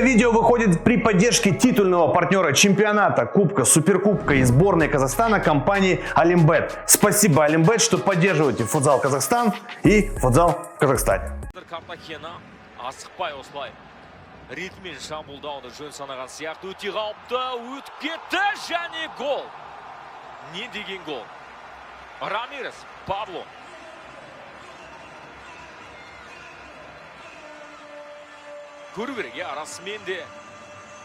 видео выходит при поддержке титульного партнера чемпионата, кубка, суперкубка и сборной Казахстана компании Олимбет. Спасибо, Олимбет, что поддерживаете футзал Казахстан и футзал в Казахстане. Ритмен шабуылдауды жөн санаған сияқты өте қауіпті, өтіп кетті және гол. Не деген гол? Рамирес, Пабло. Көру керек, расымен де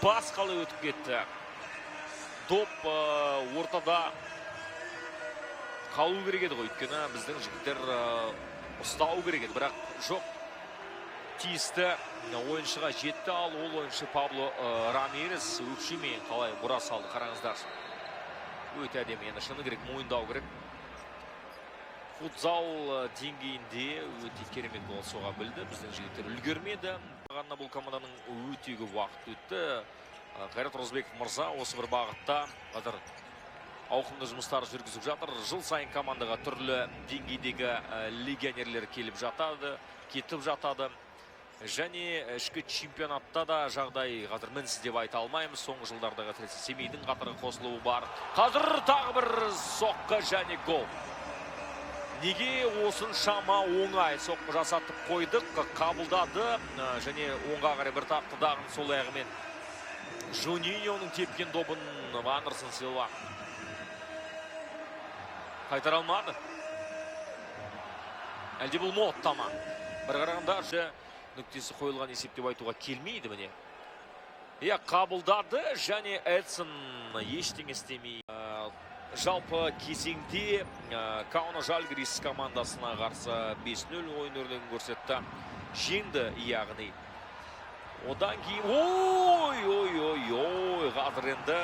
басқалы өтіп кетті. Доп ортада қалу керек еді ғой, өйткені біздің жігіттер ұстау керек еді, бірақ жоқ. Тиісті ойыншыға жетті, ал ол ойыншы Пабло Рамирес өкшемен қалай бұра салды, қараңыздар. Өте әдемі, енді шыны керек, мойындау керек. Футзал деңгейінде өте керемет гол соға білді. Біздің жігіттер үлгермеді. Бағанына бұл команданың өте көп уақыт өтті. Қайрат Розбеков мырза осы бір бағытта қазір ауқымды жұмыстар жүргізіп жатыр. Жыл сайын командаға түрлі деңгейдегі легионерлер келіп жатады, кетіп жатады. Және ішкі чемпионатта да жағдай қазір мінсіз деп айта алмаймыз. Соңғы жылдардағы әсіресе Семейдің қатары қосылуы бар. Қазір тағы бір соққы және гол. Неге осыншама оңай соққы жасатып қойдық, қабылдады және оңға қарай бір тапты дағын сол аяғымен. Жуниньоның тепкен добын Андерсон Силва қайтара алмады. Әлде бұл моттама. Бір қарағанда нүктесі қойылған есеп деп айтуға келмейді міне. Қабылдады және Эдсон ештеңе істемей. Жалпы кезеңде Kauno Žalgiris командасына қарсы 5-0 ойын өрнегін көрсетті. Жеңді яғни. Одан кейін ой, қазір енді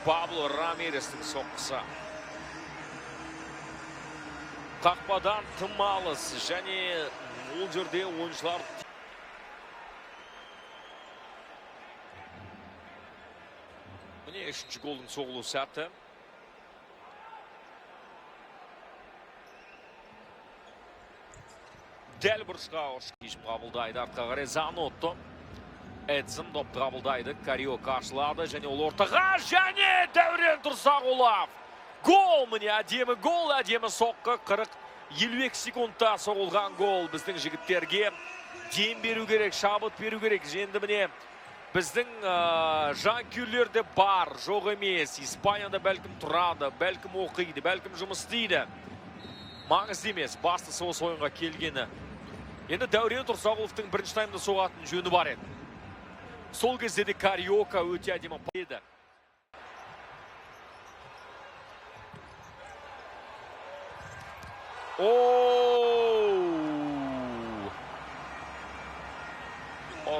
Пабло Рамирестің соққысы. Қақпадан тым алыс және ол жерде ойыншылар міне үшінші голдың соғылу сәті. Дәл бұрышқа шешім қабылдайды. Артқа қарай Занотто. Эдсон допты қабылдайды. Карио қарсылады және ол ортаға және Дәурен Тұрсағұлов. Гол міне, әдемі гол, әдемі соққы. 40-52 секундта соғылған гол. Біздің жігіттерге дем беру керек, шабыт беру керек. Енді міне біздің жанкүйерлерде бар, жоқ емес. Испанияда бәлкім тұрады, бәлкім оқиды, бәлкім жұмыс істейді. Маңызды емес, бастысы осы ойынға келгені. Енді Дәурен Тұрсағұловтың бірінші таймда соғатын жөні бар еді. Сол кезде де Кариока өте әдемі еді.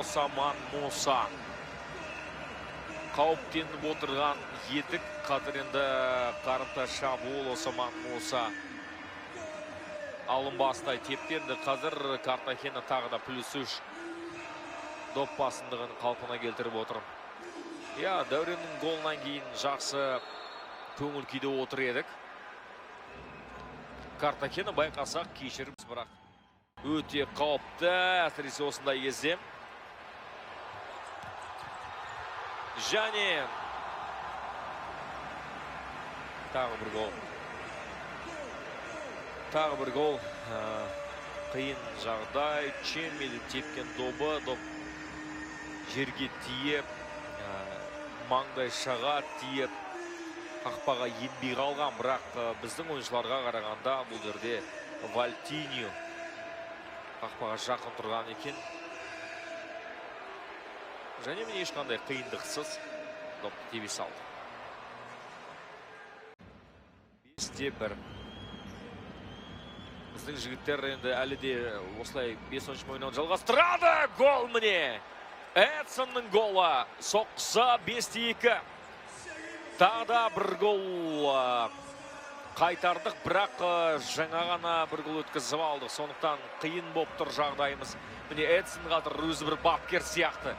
Осаман Муса қауіптеніп отырған едік. Қазір енді қарымта шабуыл Осаман Муса алынбастай тептенді. Қазір Картахена тағы да +3 доп басымдығын қалпына келтіріп отыр. Дәуреннің голынан кейін жақсы көңіл күйде отыр едік. Картахена байқасақ кешіріміз, бірақ өте қауіпті, әсіресе осындай кезде. Және тағы бір гол. Тағы бір гол. Қиын жағдай. Чеммелі тепкен добы. Доп жерге тиеп, маңдай шаға тиеп, қақпаға енбей қалған. Бірақ біздің ойыншыларға қарағанда бұл жерде Вальтиньо қақпаға жақын тұрған екен. Және мен ешқандай қиындықсыз допты тебе салды. 5-1. Біздің жігіттер енді әлі де осылай 5-10 ойнауын жалғастырады. Гол міне! Эдсонның голы. Соққысы 5-2. Тағы да бір гол қайтардық, бірақ жаңа ғана бір гол өткізіп алдық. Сондықтан қиын болып тұр жағдайымыз. Міне Эдсон қазір өзі бір бапкер сияқты.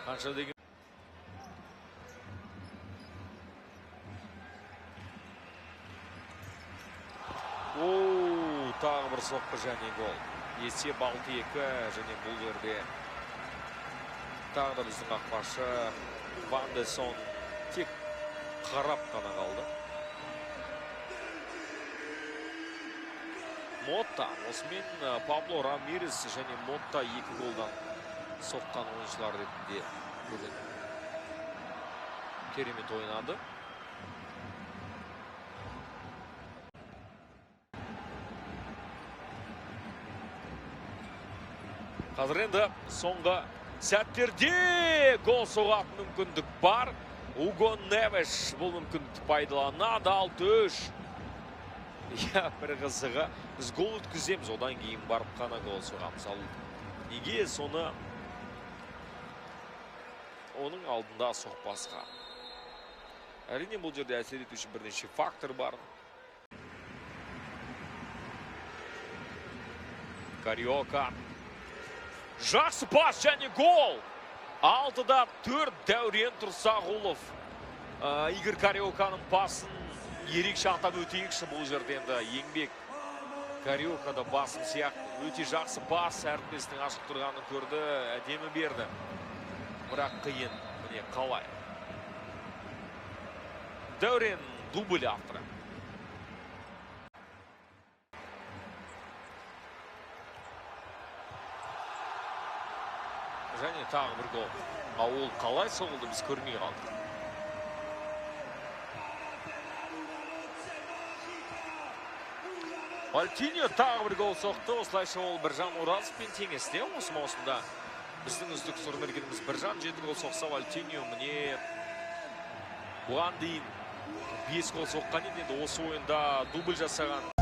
Қанша деген тағы бір соққы және гол. Есеп 6-2 және бұл жерде Тағы да біздің қақпашы Ван де Сон тек қарап қана қалды. Мотта, осымен Пабло Рамирес және Мотта 2 голдан соққан ойыншылар ретінде бүгін керемет ойнады. Қазір енді соңғы сәттерде гол соғатын мүмкіндік бар. Уго Невеш бұл мүмкіндікті пайдаланады. 6-3. Я, бір қызығы, біз гол өткіземіз, одан кейін барып қана гол соғамыз. Ал неге соны оның алдында соқпасқа? Әрине бұл жерде әсер етуші бірнеше фактор бар. Кариока. Жақсы пас және гол. 6-да 4 Дәурен Тұрсағұлов. Игорь Кариоканың пасын ерекше атап өтейікші бұл жерде енді еңбек. Кариокада басым сияқты. Өте жақсы пас, әріптесінің ашық тұрғанын көрді, әдемі берді. Бірақ қиын, міне қалай. Дәурен дубль авторы. Және тағы бір гол. Ол қалай соғылды, біз көрмей қалдық. Альтиньо тағы бір гол соқты. Осылайша ол Біржан Оразовпен теңесте. Осы маусымда біздің үздік сұрмергеніміз Біржан 7 гол соқса, Альтиньо міне бұған дейін 5 гол соққан еді. Осы ойында дубль жасаған.